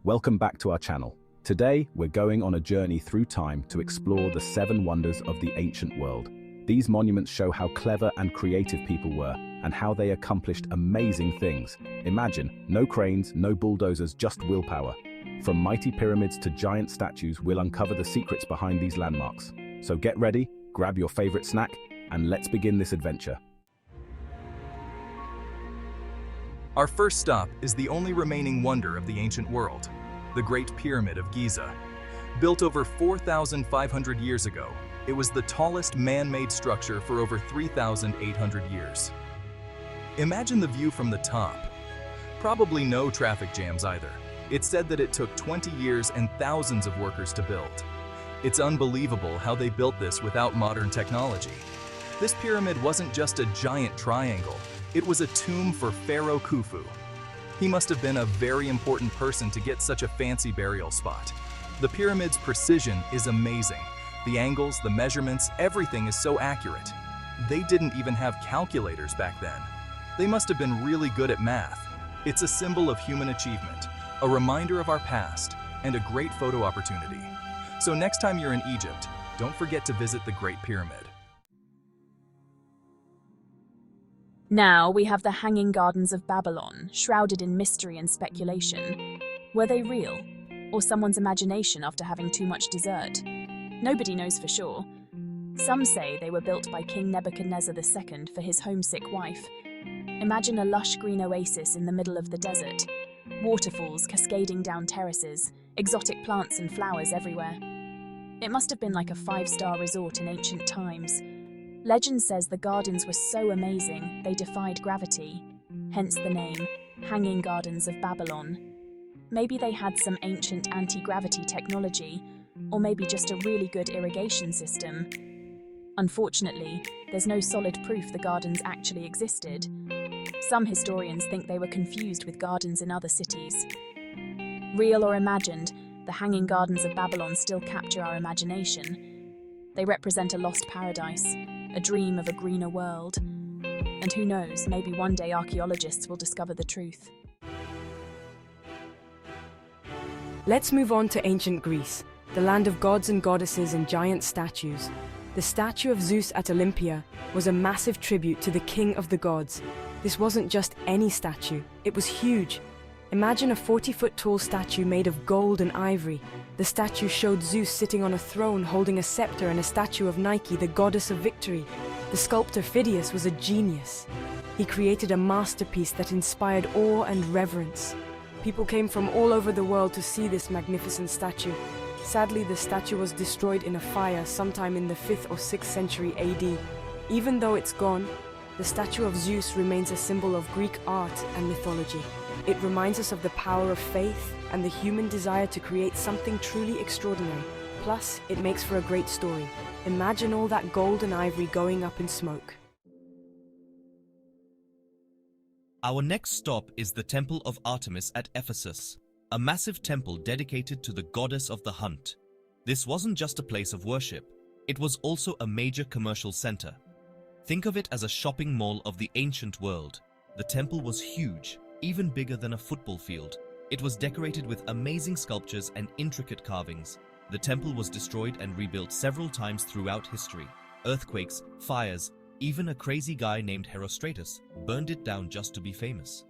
Welcome back to our channel. Today, we're going on a journey through time to explore the 7 wonders of the ancient world. These monuments show how clever and creative people were, and how they accomplished amazing things. Imagine, no cranes, no bulldozers, just willpower. From mighty pyramids to giant statues, we'll uncover the secrets behind these landmarks. So get ready, grab your favorite snack, and let's begin this adventure. Our first stop is the only remaining wonder of the ancient world, the Great Pyramid of Giza. Built over 4,500 years ago, it was the tallest man-made structure for over 3,800 years. Imagine the view from the top. Probably no traffic jams either. It's said that it took 20 years and thousands of workers to build. It's unbelievable how they built this without modern technology. This pyramid wasn't just a giant triangle. It was a tomb for Pharaoh Khufu. He must have been a very important person to get such a fancy burial spot. The pyramid's precision is amazing. The angles, the measurements, everything is so accurate. They didn't even have calculators back then. They must have been really good at math. It's a symbol of human achievement, a reminder of our past, and a great photo opportunity. So next time you're in Egypt, don't forget to visit the Great Pyramid. Now we have the Hanging Gardens of Babylon, shrouded in mystery and speculation. Were they real, or someone's imagination after having too much dessert? Nobody knows for sure. Some say they were built by King Nebuchadnezzar II for his homesick wife. Imagine a lush green oasis in the middle of the desert, waterfalls cascading down terraces, exotic plants and flowers everywhere. It must have been like a 5-star resort in ancient times. Legend says the gardens were so amazing they defied gravity, hence the name, Hanging Gardens of Babylon. Maybe they had some ancient anti-gravity technology, or maybe just a really good irrigation system. Unfortunately, there's no solid proof the gardens actually existed. Some historians think they were confused with gardens in other cities. Real or imagined, the Hanging Gardens of Babylon still capture our imagination. They represent a lost paradise, a dream of a greener world. And who knows, maybe one day archaeologists will discover the truth. Let's move on to ancient Greece, the land of gods and goddesses and giant statues. The statue of Zeus at Olympia was a massive tribute to the king of the gods. This wasn't just any statue, it was huge. Imagine a 40-foot tall statue made of gold and ivory. The statue showed Zeus sitting on a throne holding a scepter and a statue of Nike, the goddess of victory. The sculptor Phidias was a genius. He created a masterpiece that inspired awe and reverence. People came from all over the world to see this magnificent statue. Sadly, the statue was destroyed in a fire sometime in the 5th or 6th century AD. Even though it's gone, the statue of Zeus remains a symbol of Greek art and mythology. It reminds us of the power of faith and the human desire to create something truly extraordinary. Plus, it makes for a great story. Imagine all that gold and ivory going up in smoke. Our next stop is the Temple of Artemis at Ephesus, a massive temple dedicated to the goddess of the hunt. This wasn't just a place of worship, it was also a major commercial center. Think of it as a shopping mall of the ancient world. The temple was huge, even bigger than a football field. It was decorated with amazing sculptures and intricate carvings. The temple was destroyed and rebuilt several times throughout history. Earthquakes, fires, even a crazy guy named Herostratus burned it down just to be famous.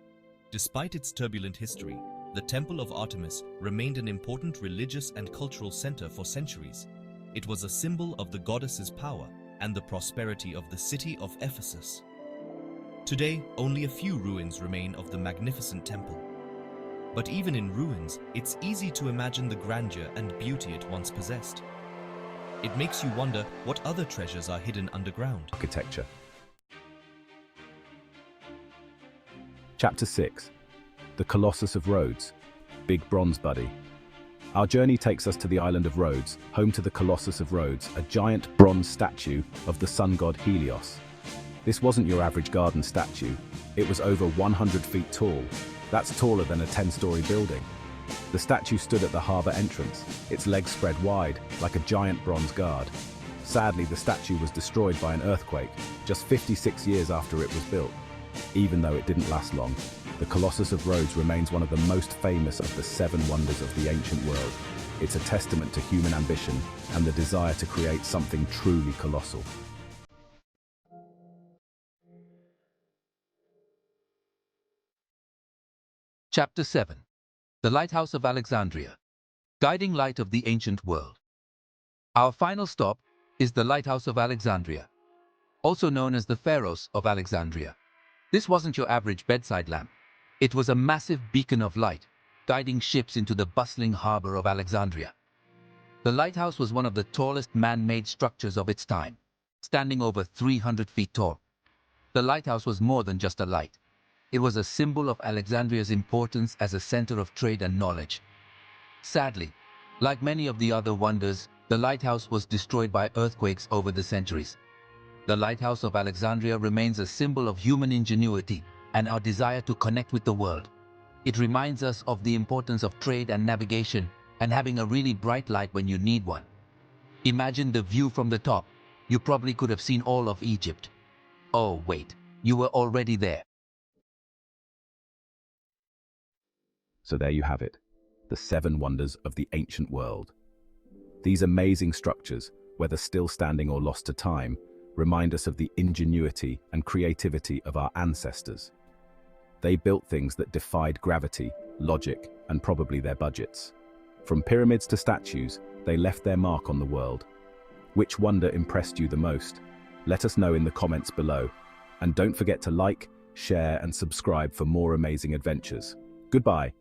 Despite its turbulent history, the Temple of Artemis remained an important religious and cultural center for centuries. It was a symbol of the goddess's power and the prosperity of the city of Ephesus. Today, only a few ruins remain of the magnificent temple. But even in ruins, it's easy to imagine the grandeur and beauty it once possessed. It makes you wonder what other treasures are hidden underground. Architecture. Chapter 6. The Colossus of Rhodes. Big Bronze Buddy. Our journey takes us to the island of Rhodes, home to the Colossus of Rhodes, a giant bronze statue of the sun god Helios. This wasn't your average garden statue. It was over 100 feet tall. That's taller than a 10-story building. The statue stood at the harbor entrance, its legs spread wide, like a giant bronze guard. Sadly, the statue was destroyed by an earthquake, just 56 years after it was built. Even though it didn't last long, The Colossus of Rhodes remains one of the most famous of the 7 wonders of the ancient world. It's a testament to human ambition and the desire to create something truly colossal. Chapter 7. The Lighthouse of Alexandria, Guiding Light of the Ancient World. Our final stop is the Lighthouse of Alexandria, also known as the Pharos of Alexandria. This wasn't your average bedside lamp. It was a massive beacon of light, guiding ships into the bustling harbor of Alexandria. The lighthouse was one of the tallest man-made structures of its time, standing over 300 feet tall. The lighthouse was more than just a light. It was a symbol of Alexandria's importance as a center of trade and knowledge. Sadly, like many of the other wonders, the lighthouse was destroyed by earthquakes over the centuries. The Lighthouse of Alexandria remains a symbol of human ingenuity and our desire to connect with the world. It reminds us of the importance of trade and navigation and having a really bright light when you need one. Imagine the view from the top. You probably could have seen all of Egypt. Oh wait, you were already there. So there you have it, the 7 wonders of the ancient world. These amazing structures, whether still standing or lost to time, remind us of the ingenuity and creativity of our ancestors. They built things that defied gravity, logic, and probably their budgets. From pyramids to statues, they left their mark on the world. Which wonder impressed you the most? Let us know in the comments below. And don't forget to like, share, and subscribe for more amazing adventures. Goodbye.